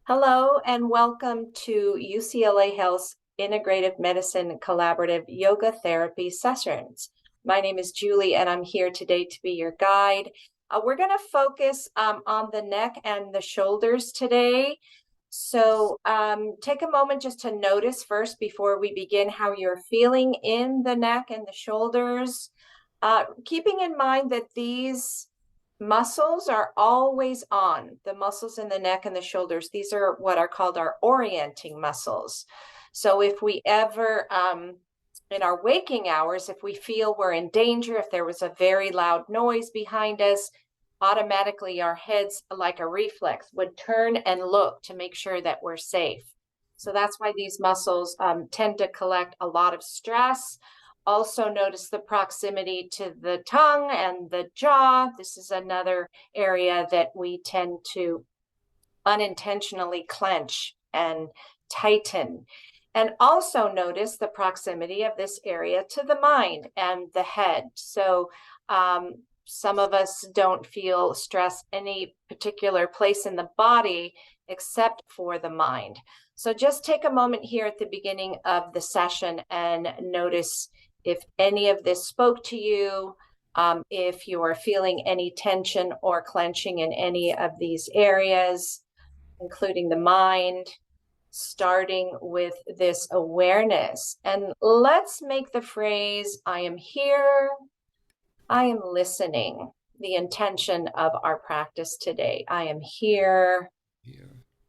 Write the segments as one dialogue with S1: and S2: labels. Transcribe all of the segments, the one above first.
S1: Hello and welcome to UCLA Health's Integrative Medicine Collaborative Yoga Therapy Sessions. My name is Julie and I'm here today to be your guide. We're going to focus on the neck and the shoulders today. So take a moment just to notice first before we begin how you're feeling in the neck and the shoulders, keeping in mind that these muscles are always on. The muscles in the neck and the shoulders, these are what are called our orienting muscles. So if we ever, in our waking hours, if we feel we're in danger, if there was a very loud noise behind us, automatically our heads, like a reflex, would turn and look to make sure that we're safe. So that's why these muscles tend to collect a lot of stress. Also notice the proximity to the tongue and the jaw. This is another area that we tend to unintentionally clench and tighten. And also notice the proximity of this area to the mind and the head. So some of us don't feel stress any particular place in the body except for the mind. So just take a moment here at the beginning of the session and notice if any of this spoke to you, if you are feeling any tension or clenching in any of these areas, including the mind, starting with this awareness. And let's make the phrase, I am here, I am listening, the intention of our practice today. I am here,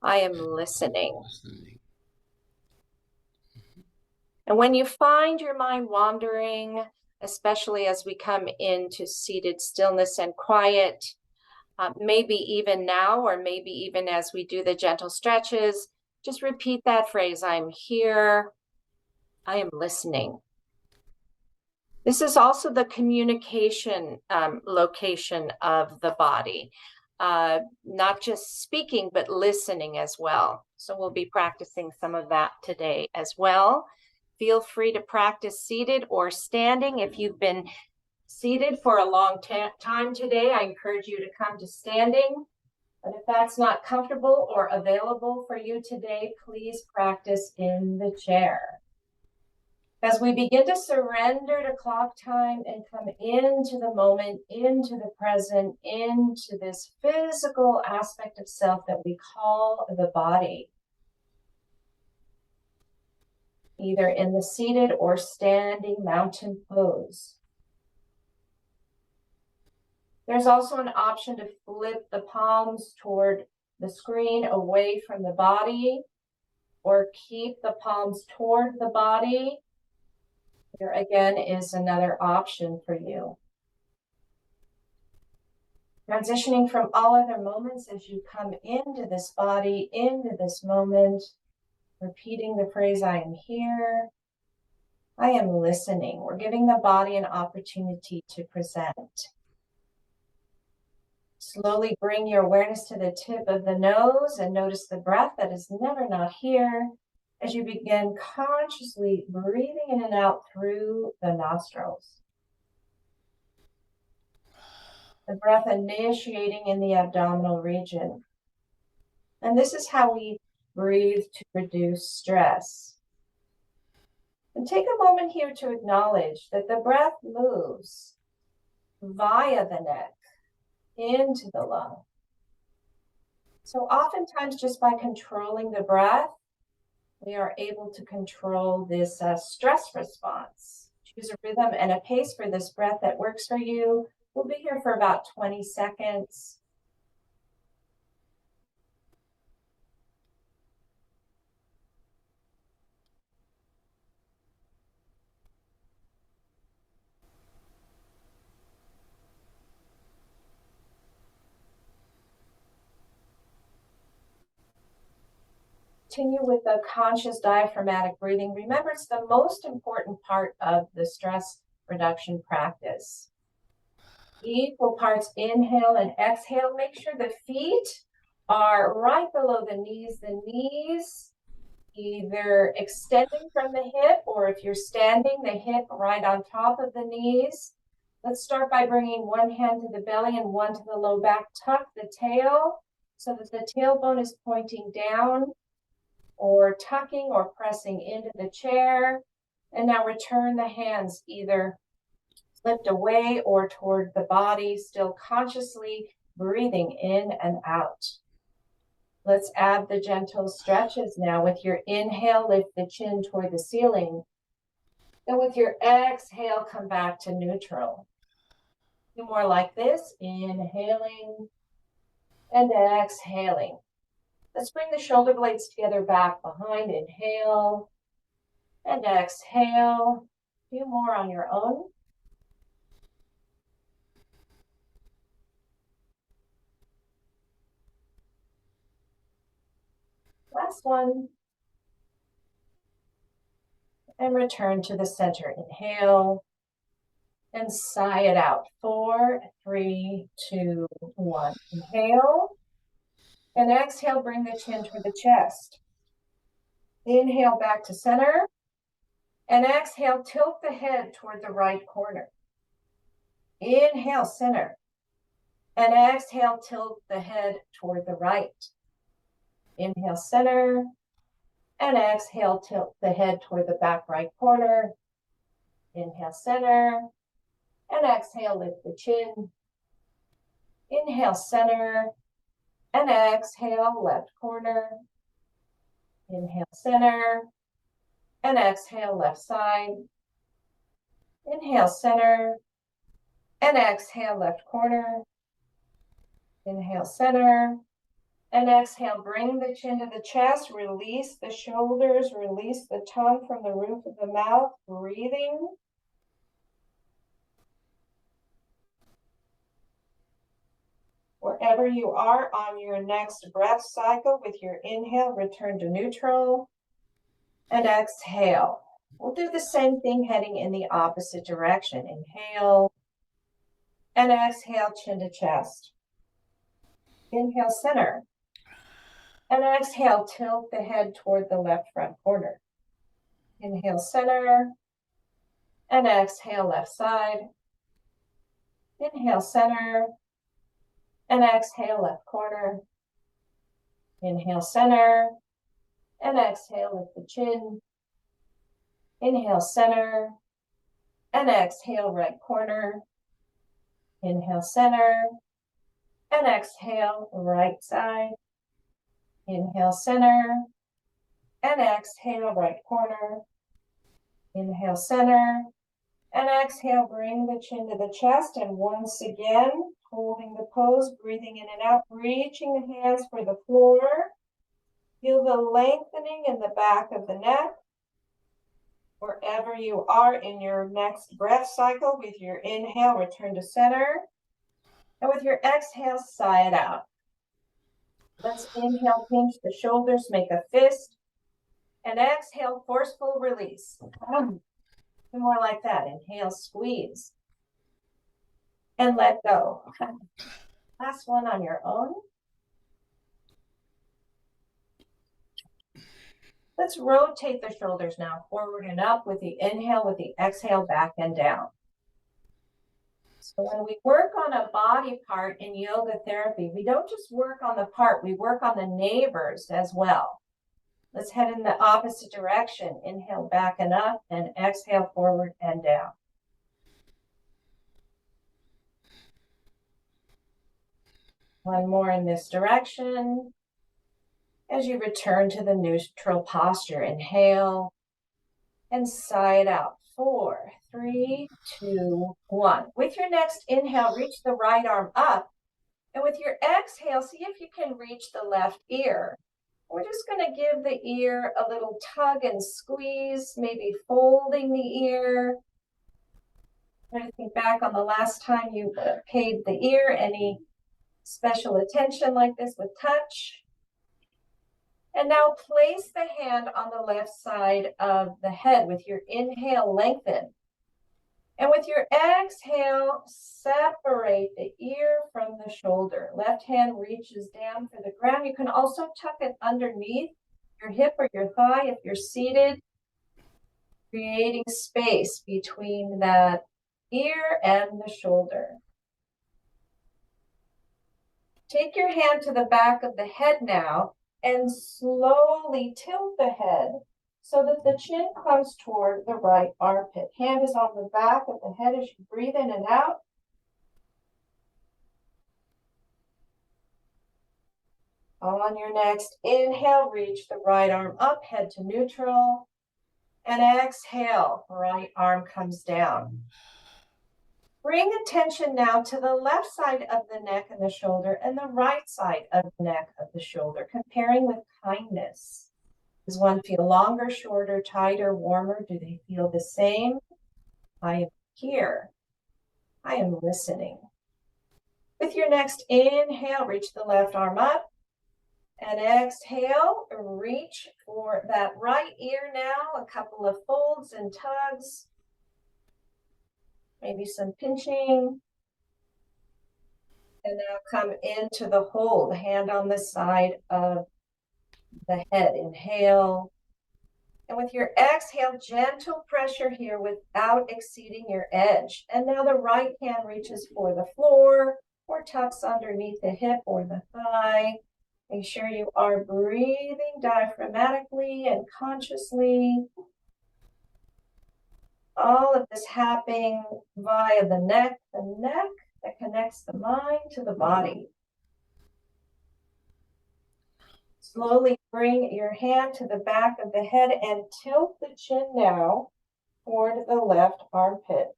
S1: I am listening. And when you find your mind wandering, especially as we come into seated stillness and quiet, maybe even now, or maybe even as we do the gentle stretches, just repeat that phrase, I'm here, I am listening. This is also the communication location of the body, not just speaking, but listening as well. So we'll be practicing some of that today as well. Feel free to practice seated or standing. If you've been seated for a long time today, I encourage you to come to standing. But if that's not comfortable or available for you today, please practice in the chair. As we begin to surrender to clock time and come into the moment, into the present, into this physical aspect of self that we call the body, either in the seated or standing mountain pose. There's also an option to flip the palms toward the screen away from the body, or keep the palms toward the body. Here again is another option for you. Transitioning from all other moments as you come into this body, into this moment, repeating the phrase, I am here, I am listening. We're giving the body an opportunity to present. Slowly bring your awareness to the tip of the nose and notice the breath that is never not here as you begin consciously breathing in and out through the nostrils. The breath initiating in the abdominal region. And this is how we breathe to reduce stress. And take a moment here to acknowledge that the breath moves via the neck into the lung. So oftentimes just by controlling the breath, we are able to control this stress response. Choose a rhythm and a pace for this breath that works for you. We'll be here for about 20 seconds. Continue with the conscious diaphragmatic breathing. Remember, it's the most important part of the stress reduction practice. Equal parts inhale and exhale. Make sure the feet are right below the knees. The knees either extending from the hip, or if you're standing, the hip right on top of the knees. Let's start by bringing one hand to the belly and one to the low back. Tuck the tail. so that the tailbone is pointing down or tucking or pressing into the chair. And now return the hands either flipped away or toward the body, still consciously breathing in and out. Let's add the gentle stretches now. With your inhale, lift the chin toward the ceiling. Then with your exhale, come back to neutral. Do more like this, inhaling and exhaling. Let's bring the shoulder blades together back behind. Inhale and exhale. Do more on your own. Last one. And return to the center. Inhale and sigh it out. 4, 3, 2, 1. Inhale and exhale, bring the chin toward the chest. Inhale back to center and exhale, tilt the head toward the right corner. Inhale, center, and exhale, tilt the head toward the right. Inhale, center, and exhale, tilt the head toward the back right corner. Inhale, center, and exhale, lift the chin. Inhale, center, and exhale, left corner. Inhale, center, and exhale, left side. Inhale, center, and exhale, left corner. Inhale, center, and exhale, bring the chin to the chest, release the shoulders, release the tongue from the roof of the mouth, breathing. Wherever you are on your next breath cycle, with your inhale, return to neutral and exhale. We'll do the same thing heading in the opposite direction. Inhale and exhale, chin to chest. Inhale, center. And exhale, tilt the head toward the left front corner. Inhale, center. And exhale, left side. Inhale, center. And exhale, left corner. Inhale, center. And exhale, lift the chin. Inhale, center. And exhale, right corner. Inhale, center. And exhale, right side. Inhale, center. And exhale, right corner. Inhale, center. And exhale, bring the chin to the chest. And once again, holding the pose, breathing in and out, reaching the hands for the floor. Feel the lengthening in the back of the neck. Wherever you are in your next breath cycle, with your inhale, return to center. And with your exhale, sigh it out. Let's inhale, pinch the shoulders, make a fist. And exhale, forceful release. More like that. Inhale, squeeze. And let go. Last one on your own. Let's rotate the shoulders now, forward and up with the inhale, with the exhale, back and down. So when we work on a body part in yoga therapy, we don't just work on the part, we work on the neighbors as well. Let's head in the opposite direction. Inhale, back and up, and exhale, forward and down. One more in this direction. As you return to the neutral posture, inhale and sigh it out. 4, 3, 2, 1. With your next inhale, reach the right arm up. And with your exhale, see if you can reach the left ear. We're just going to give the ear a little tug and squeeze, maybe folding the ear. Try to think back on the last time you paid the ear any special attention like this with touch. And now place the hand on the left side of the head. With your inhale, lengthen. And with your exhale, separate the ear from the shoulder. Left hand reaches down for the ground. You can also tuck it underneath your hip or your thigh if you're seated, creating space between that ear and the shoulder. Take your hand to the back of the head now and slowly tilt the head so that the chin comes toward the right armpit. Hand is on the back of the head as you breathe in and out. On your next inhale, reach the right arm up, head to neutral. And exhale, right arm comes down. Bring attention now to the left side of the neck and the shoulder and the right side of the neck of the shoulder, comparing with kindness. Does one feel longer, shorter, tighter, warmer? Do they feel the same? I am here. I am listening. With your next inhale, reach the left arm up. And exhale, reach for that right ear now. A couple of folds and tugs. Maybe some pinching. And now come into the hold, hand on the side of the head. Inhale. And with your exhale, gentle pressure here without exceeding your edge. And now the right hand reaches for the floor or tucks underneath the hip or the thigh. Make sure you are breathing diaphragmatically and consciously. All of this happening via the neck that connects the mind to the body. Slowly bring your hand to the back of the head and tilt the chin now toward the left armpit.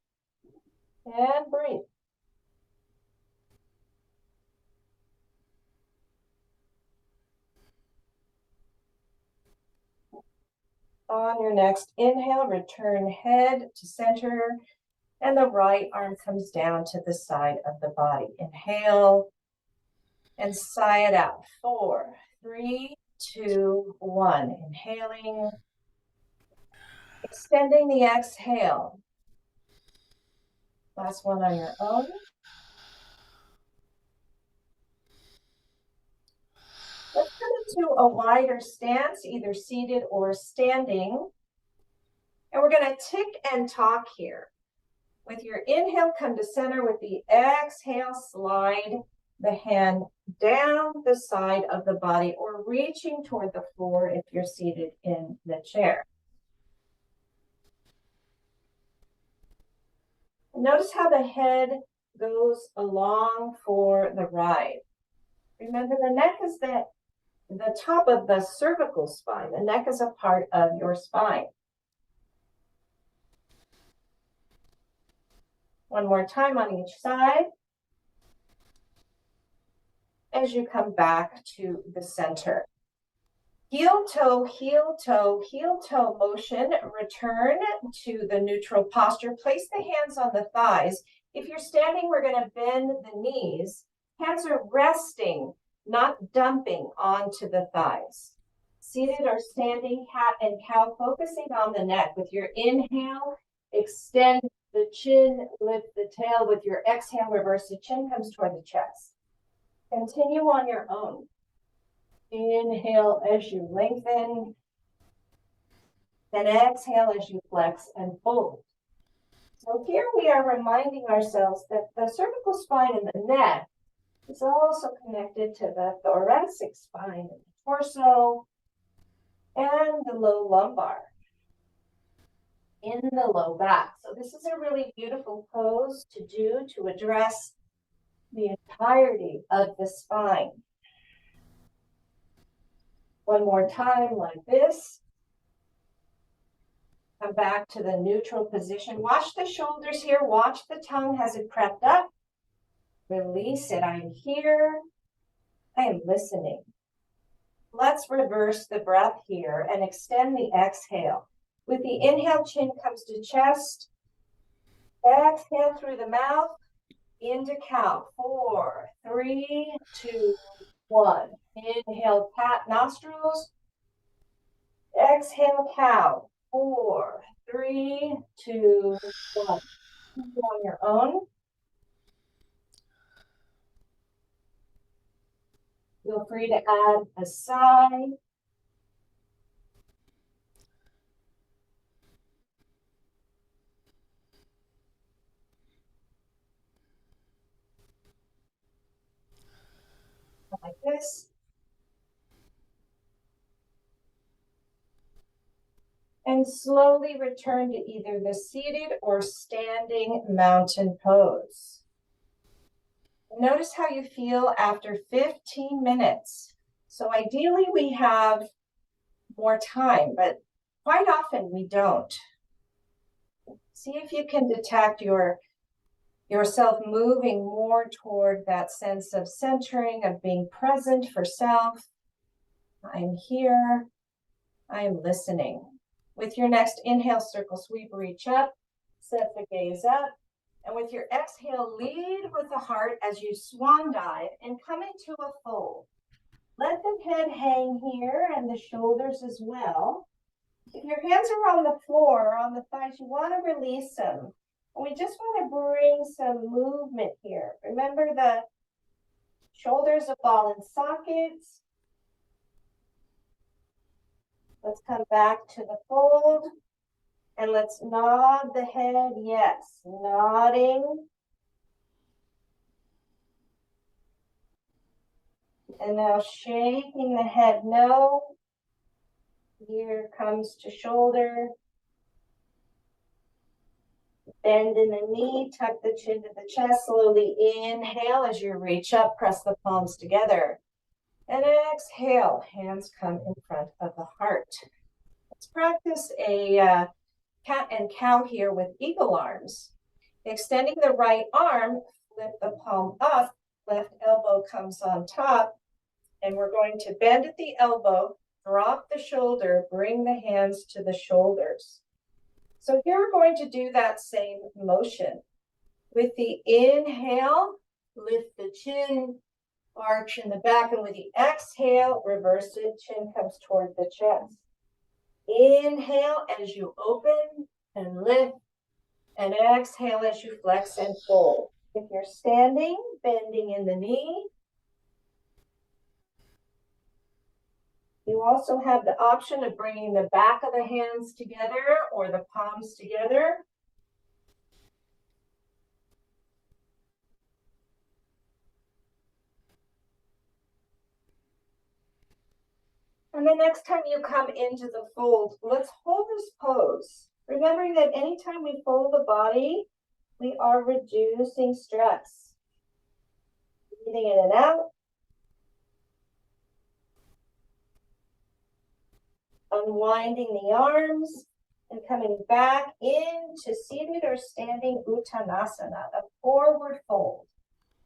S1: And breathe. On your next inhale, return head to center, and the right arm comes down to the side of the body. Inhale, and sigh it out. 4, 3, 2, 1. Inhaling, extending the exhale. Last one on your own. Let's come into a wider stance, either seated or standing. And we're going to tick and talk here. With your inhale, come to center. With the exhale, slide the hand down the side of the body or reaching toward the floor if you're seated in the chair. Notice how the head goes along for the ride. Remember, the neck is the top of the cervical spine. The neck is a part of your spine. One more time on each side. As you come back to the center. Heel toe, heel toe, heel toe motion. Return to the neutral posture. Place the hands on the thighs. If you're standing, we're going to bend the knees. Hands are resting, not dumping onto the thighs. Seated or standing, cat and cow, focusing on the neck. With your inhale, extend the chin, lift the tail. With your exhale, reverse the chin comes toward the chest. Continue on your own. Inhale as you lengthen, and exhale as you flex and fold. So here we are reminding ourselves that the cervical spine and the neck is also connected to the thoracic spine, the torso, and the low lumbar in the low back. So this is a really beautiful pose to do to address the entirety of the spine. One more time like this. Come back to the neutral position. Watch the shoulders here. Watch the tongue. Has it crept up? Release it. I'm here. I am listening. Let's reverse the breath here and extend the exhale. With the inhale, chin comes to chest. Exhale through the mouth. Into cow. 4, 3, 2, 1. Inhale, pat nostrils. Exhale, cow. 4, 3, 2, 1. Keep on your own. Feel free to add a sigh. like this. And slowly return to either the seated or standing mountain pose. Notice how you feel after 15 minutes. So ideally we have more time, but quite often we don't. See if you can detect yourself moving more toward that sense of centering, of being present for self. I'm here, I'm listening. With your next inhale, circle sweep, reach up, set the gaze up. And with your exhale, lead with the heart as you swan dive and come into a fold. Let the head hang here and the shoulders as well. If your hands are on the floor or on the thighs, you want to release them. And we just want to bring some movement here. Remember, the shoulders are ball and sockets. Let's come back to the fold. And let's nod the head, yes, nodding. And now shaking the head, no. Here comes to shoulder. Bend in the knee, tuck the chin to the chest. Slowly inhale as you reach up, press the palms together. And exhale, hands come in front of the heart. Let's practice a cat and cow here with eagle arms. Extending the right arm, lift the palm up, left elbow comes on top, and we're going to bend at the elbow, drop the shoulder, bring the hands to the shoulders. So here we're going to do that same motion. With the inhale, lift the chin, arch in the back, and with the exhale, reverse it, chin comes toward the chest. Inhale as you open and lift, and exhale as you flex and fold. If you're standing, bending in the knee. You also have the option of bringing the back of the hands together or the palms together. And the next time you come into the fold, let's hold this pose. Remembering that anytime we fold the body, we are reducing stress. Breathing in and out. Unwinding the arms and coming back into seated or standing Uttanasana, a forward fold.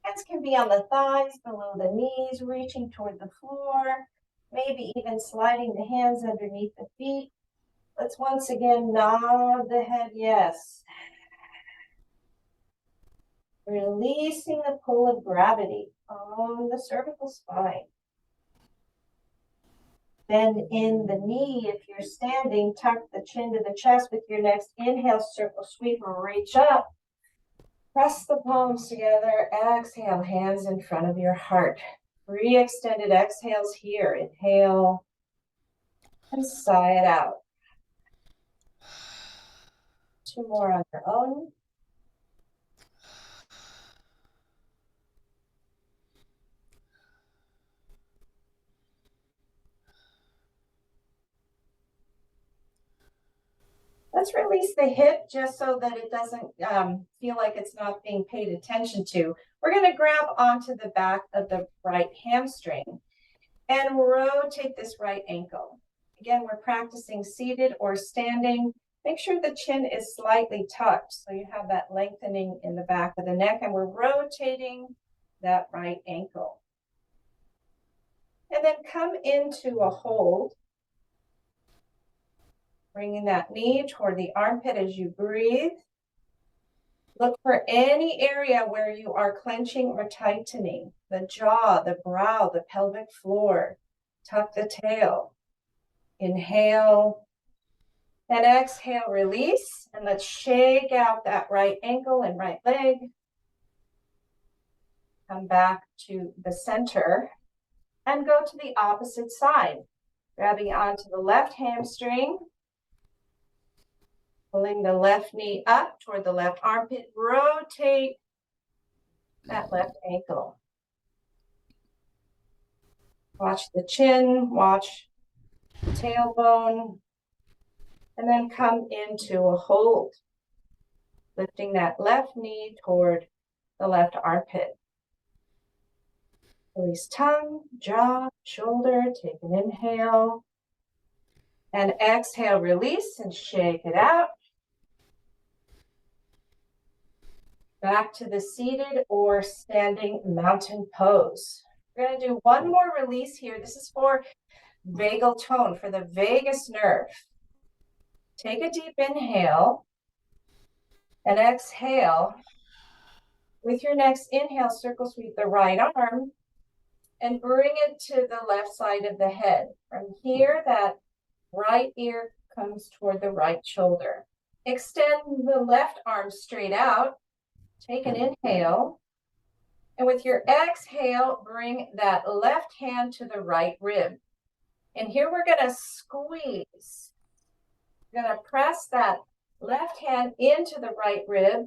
S1: Hands can be on the thighs, below the knees, reaching toward the floor, maybe even sliding the hands underneath the feet. Let's once again nod the head, yes. Releasing the pull of gravity on the cervical spine. Bend in the knee if you're standing, tuck the chin to the chest with your next inhale, circle sweep or reach up. Press the palms together, exhale, hands in front of your heart. 3 extended exhales here. Inhale and sigh it out. 2 more on your own. Let's release the hip just so that it doesn't feel like it's not being paid attention to. We're going to grab onto the back of the right hamstring and rotate this right ankle. Again, we're practicing seated or standing. Make sure the chin is slightly tucked so you have that lengthening in the back of the neck, and we're rotating that right ankle. And then come into a hold, bringing that knee toward the armpit as you breathe. Look for any area where you are clenching or tightening, the jaw, the brow, the pelvic floor. Tuck the tail. Inhale and exhale, release. And let's shake out that right ankle and right leg. Come back to the center and go to the opposite side. Grabbing onto the left hamstring. Pulling the left knee up toward the left armpit. Rotate that left ankle. Watch the chin, watch the tailbone, and then come into a hold, lifting that left knee toward the left armpit. Release tongue, jaw, shoulder, take an inhale, and exhale, release and shake it out. Back to the seated or standing mountain pose. We're going to do one more release here. This is for vagal tone, for the vagus nerve. Take a deep inhale and exhale. With your next inhale, circle sweep the right arm and bring it to the left side of the head. From here, that right ear comes toward the right shoulder. Extend the left arm straight out. Take an inhale. And with your exhale, bring that left hand to the right rib. And here we're going to squeeze. We're going to press that left hand into the right rib.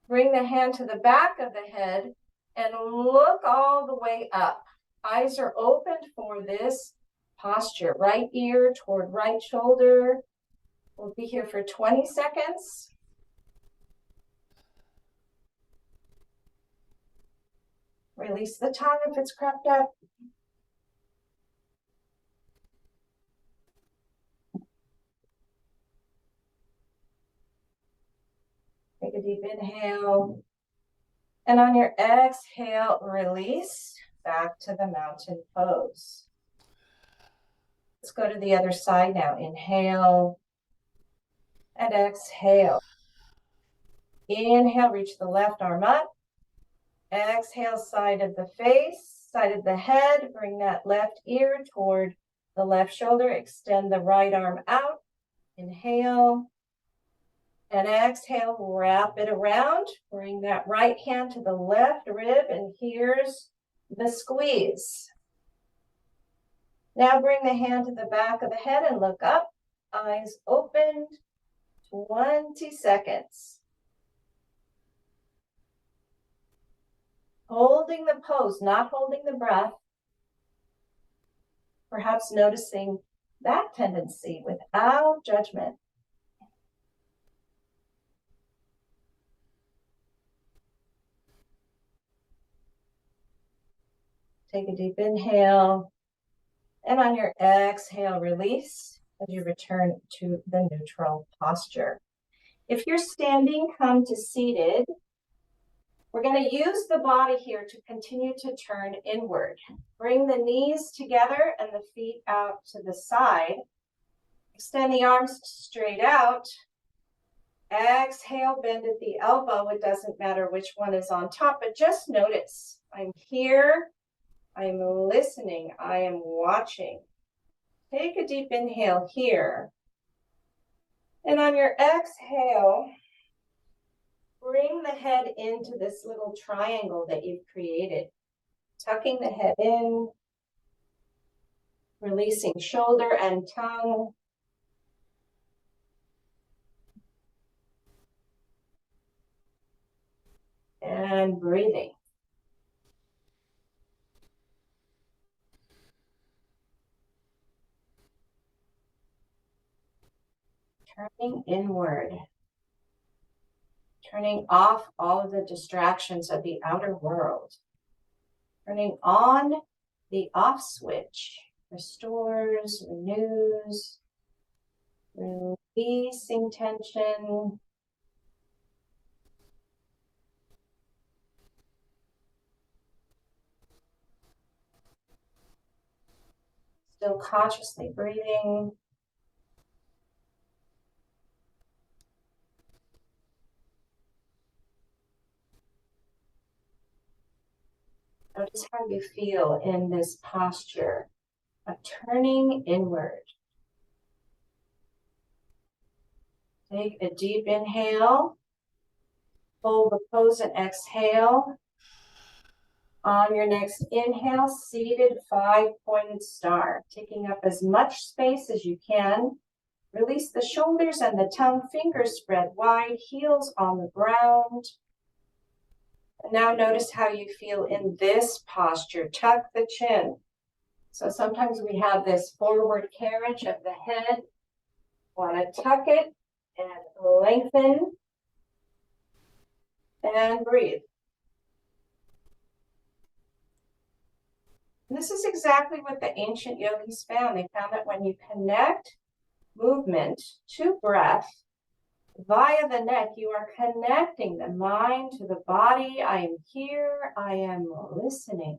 S1: Bring the hand to the back of the head and look all the way up. Eyes are opened for this posture. Right ear toward right shoulder. We'll be here for 20 seconds. Release the tongue if it's crept up. Take a deep inhale. And on your exhale, release back to the mountain pose. Let's go to the other side now. Inhale and exhale. Inhale, reach the left arm up. Exhale, side of the face, side of the head. Bring that left ear toward the left shoulder. Extend the right arm out. Inhale. And exhale, wrap it around. Bring that right hand to the left rib, and here's the squeeze. Now bring the hand to the back of the head and look up. Eyes opened. 20 seconds. Holding the pose, not holding the breath. Perhaps noticing that tendency without judgment. Take a deep inhale. And on your exhale, release as you return to the neutral posture. If you're standing, come to seated. We're going to use the body here to continue to turn inward. Bring the knees together and the feet out to the side. Extend the arms straight out. Exhale, bend at the elbow. It doesn't matter which one is on top, but just notice I'm here. I'm listening. I am watching. Take a deep inhale here. And on your exhale, bring the head into this little triangle that you've created. Tucking the head in. Releasing shoulder and tongue. And breathing. Turning inward. Turning off all of the distractions of the outer world. Turning on the off switch. Restores, renews, releasing tension. Still consciously breathing. Notice how you feel in this posture of turning inward. Take a deep inhale. Hold the pose and exhale. On your next inhale, seated 5-pointed star, taking up as much space as you can. Release the shoulders and the tongue, fingers spread wide, heels on the ground. And now notice how you feel in this posture. Tuck the chin. So sometimes we have this forward carriage of the head. Want to tuck it and lengthen and breathe. And this is exactly what the ancient yogis found. They found that when you connect movement to breath via the neck, you are connecting the mind to the body. I am here. I am listening.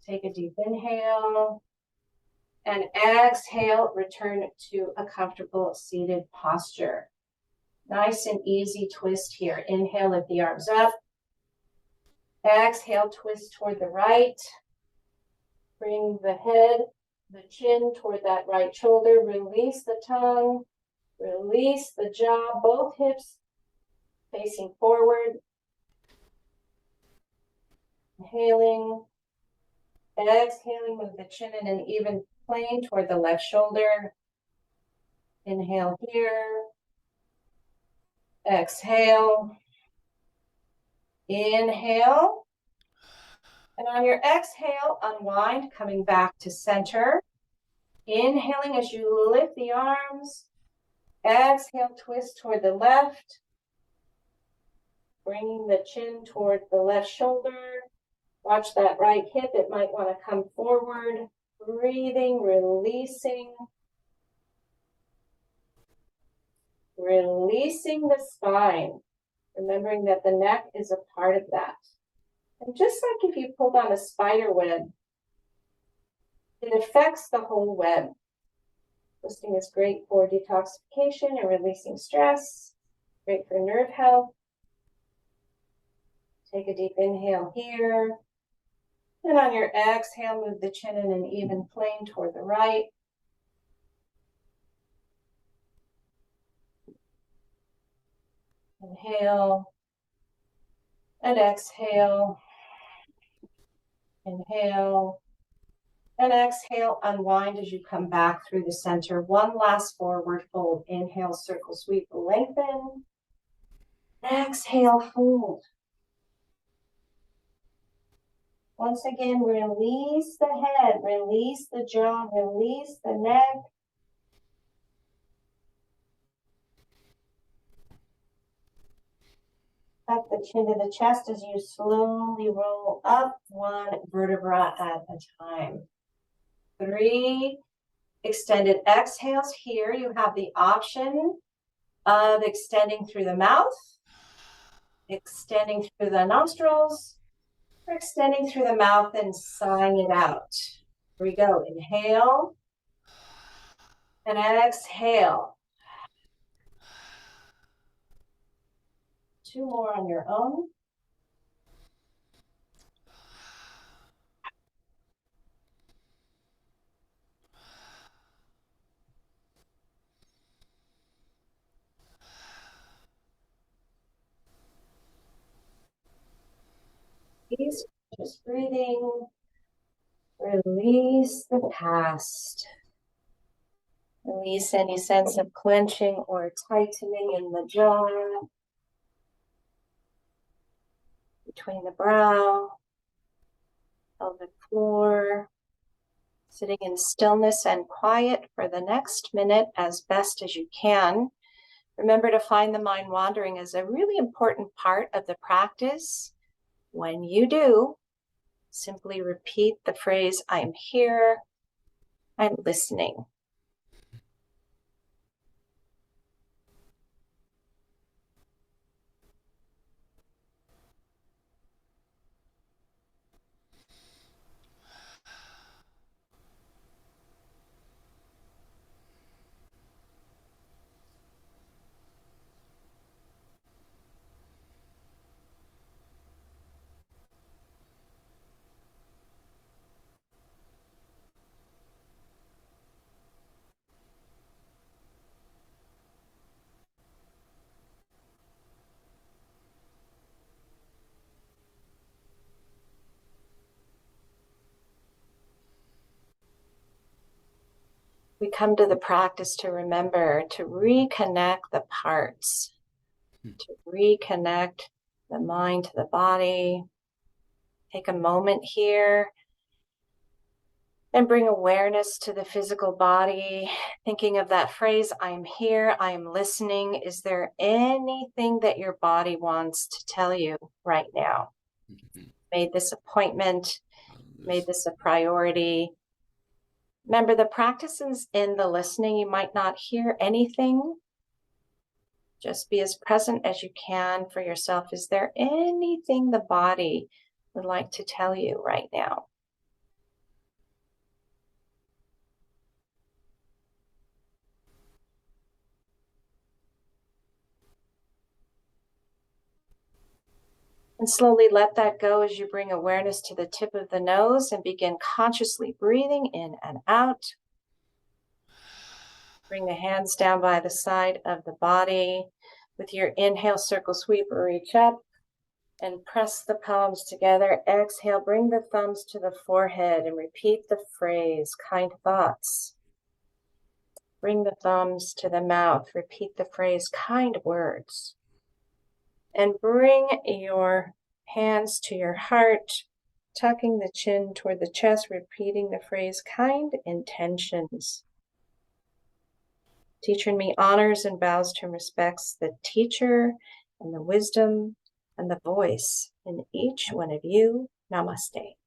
S1: Take a deep inhale and exhale. Return to a comfortable seated posture. Nice and easy twist here. Inhale, lift the arms up. Exhale, twist toward the right. Bring the head, the chin toward that right shoulder. Release the tongue. Release the jaw, both hips facing forward. Inhaling. Exhaling, move the chin in an even plane toward the left shoulder. Inhale here. Exhale. Inhale. And on your exhale, unwind, coming back to center. Inhaling as you lift the arms. Exhale, twist toward the left. Bringing the chin toward the left shoulder. Watch that right hip. It might want to come forward. Breathing, releasing. Releasing the spine. Remembering that the neck is a part of that. And just like if you pulled on a spider web, it affects the whole web. Twisting is great for detoxification and releasing stress. Great for nerve health. Take a deep inhale here. And on your exhale, move the chin in an even plane toward the right. Inhale and exhale. Inhale and exhale. Unwind as you come back through the center. One last forward fold. Inhale, circle, sweep, lengthen. Exhale, fold. Once again, release the head, release the jaw, release the neck. Tuck the chin to the chest as you slowly roll up one vertebra at a time. 3 extended exhales. Here you have the option of extending through the mouth, extending through the nostrils, or extending through the mouth and sighing it out. Here we go. Inhale and exhale. 2 more on your own. Just breathing. Release the past. Release any sense of clenching or tightening in the jaw, between the brow, pelvic floor. Sitting in stillness and quiet for the next minute as best as you can. Remember to find the mind wandering as a really important part of the practice. When you do, simply repeat the phrase, I'm here, I'm listening. We come to the practice to remember to reconnect the parts, to reconnect the mind to the body. Take a moment here and bring awareness to the physical body, thinking of that phrase, I'm here, I am listening. Is there anything that your body wants to tell you right now? Made this appointment, made this a priority. Remember, the practice is in the listening. You might not hear anything. Just be as present as you can for yourself. Is there anything the body would like to tell you right now? And slowly let that go as you bring awareness to the tip of the nose and begin consciously breathing in and out. Bring the hands down by the side of the body. With your inhale, circle sweep or reach up and press the palms together. Exhale, bring the thumbs to the forehead and repeat the phrase, kind thoughts. Bring the thumbs to the mouth. Repeat the phrase, kind words. And bring your hands to your heart, tucking the chin toward the chest, repeating the phrase, kind intentions. Teacher in me honors and bows to and respects the teacher and the wisdom and the voice in each one of you. Namaste.